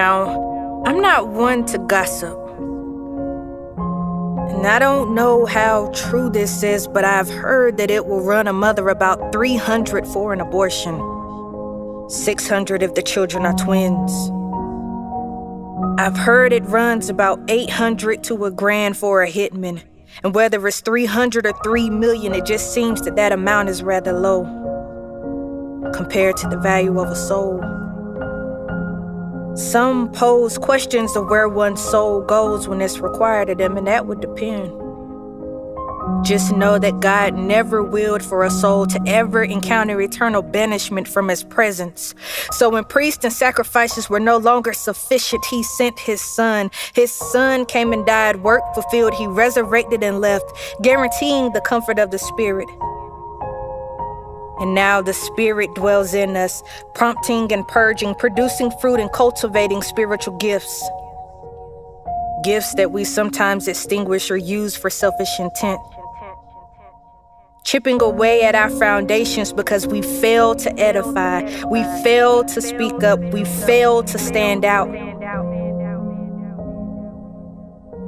Now, I'm not one to gossip. And I don't know how true this is, but I've heard that it will run a mother about $300 for an abortion. $600 if the children are twins. I've heard it runs about $800 to $1,000 for a hitman. And whether it's 300 or 3 million, it just seems that amount is rather low compared to the value of a soul. Some pose questions of where one's soul goes when it's required of them, and that would depend. Just know that God never willed for a soul to ever encounter eternal banishment from his presence. So when priests and sacrifices were no longer sufficient, he sent his son. His son came and died, work fulfilled, he resurrected and left, guaranteeing the comfort of the Spirit. And now the Spirit dwells in us, prompting and purging, producing fruit and cultivating spiritual gifts. Gifts that we sometimes extinguish or use for selfish intent. Chipping away at our foundations because we fail to edify, we fail to speak up, we fail to stand out.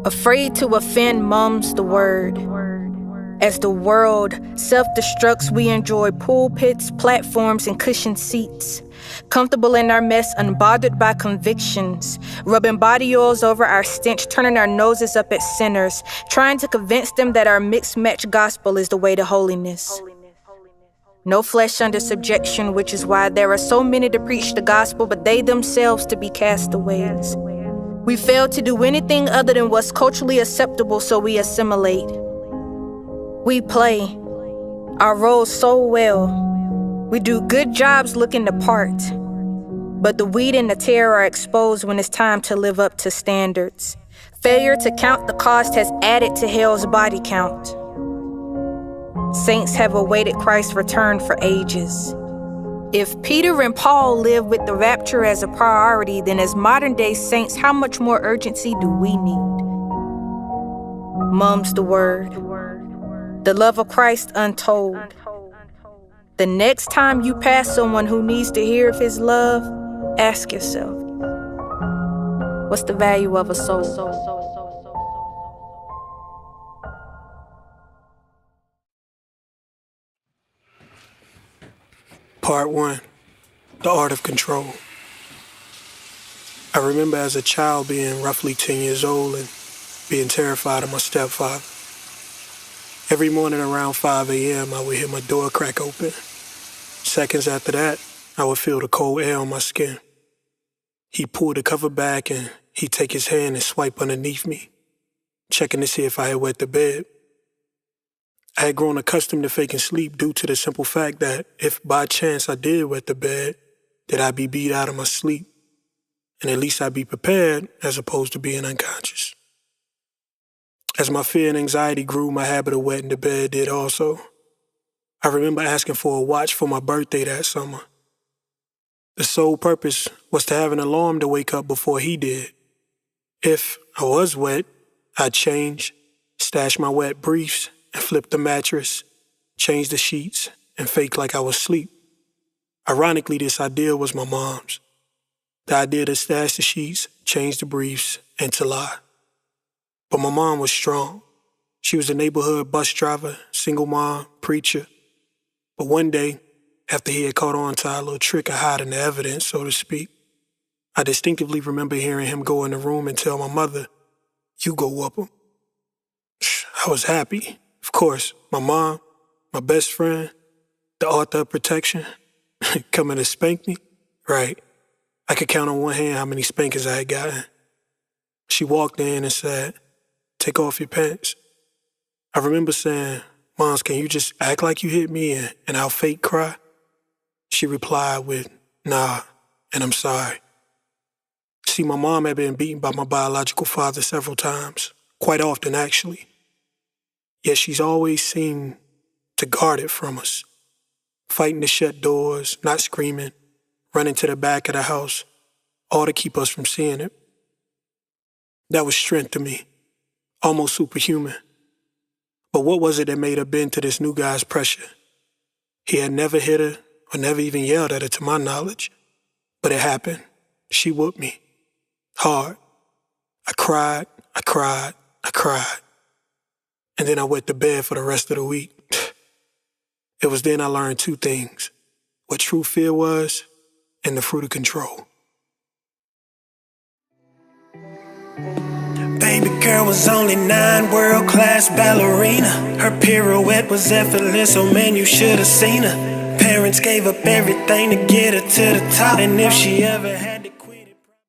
Afraid to offend mum's the word. As the world self-destructs, we enjoy pulpits, platforms, and cushioned seats. Comfortable in our mess, unbothered by convictions. Rubbing body oils over our stench, turning our noses up at sinners. Trying to convince them that our mixed-match gospel is the way to holiness. No flesh under subjection, which is why there are so many to preach the gospel, but they themselves to be castaways. We fail to do anything other than what's culturally acceptable, so we assimilate. We play our roles so well. We do good jobs looking the part. But the weed and the tear are exposed when it's time to live up to standards. Failure to count the cost has added to hell's body count. Saints have awaited Christ's return for ages. If Peter and Paul live with the rapture as a priority, then as modern-day saints, how much more urgency do we need? Mum's the word. The love of Christ untold. The next time you pass someone who needs to hear of his love, ask yourself, what's the value of a soul? Part 1, The Art of Control. I remember as a child being roughly 10 years old and being terrified of my stepfather. Every morning around 5 a.m., I would hear my door crack open. Seconds after that, I would feel the cold air on my skin. He'd pull the cover back and he'd take his hand and swipe underneath me, checking to see if I had wet the bed. I had grown accustomed to faking sleep due to the simple fact that if by chance I did wet the bed, that I'd be beat out of my sleep, and at least I'd be prepared as opposed to being unconscious. As my fear and anxiety grew, my habit of wetting the bed did also. I remember asking for a watch for my birthday that summer. The sole purpose was to have an alarm to wake up before he did. If I was wet, I'd change, stash my wet briefs, and flip the mattress, change the sheets, and fake like I was asleep. Ironically, this idea was my mom's. The idea to stash the sheets, change the briefs, and to lie. But my mom was strong. She was a neighborhood bus driver, single mom, preacher. But one day, after he had caught on to our little trick of hiding the evidence, so to speak, I distinctively remember hearing him go in the room and tell my mother, "You go whoop him." I was happy. Of course, my mom, my best friend, the author of protection, coming to spank me. Right. I could count on one hand how many spankings I had gotten. She walked in and said, "Take off your pants." I remember saying, "Moms, can you just act like you hit me and I'll fake cry?" She replied with, "Nah, and I'm sorry." See, my mom had been beaten by my biological father several times, quite often actually. Yet she's always seemed to guard it from us, fighting to shut doors, not screaming, running to the back of the house, all to keep us from seeing it. That was strength to me, almost superhuman. But what was it that made her bend to this new guy's pressure? He had never hit her or never even yelled at her to my knowledge. But it happened. She whooped me. Hard. I cried. And then I went to bed for the rest of the week. It was then I learned two things: what true fear was and the fruit of control. Baby girl was only 9, world-class ballerina. Her pirouette was effortless, oh man, you should've seen her. Parents gave up everything to get her to the top, and if she ever had to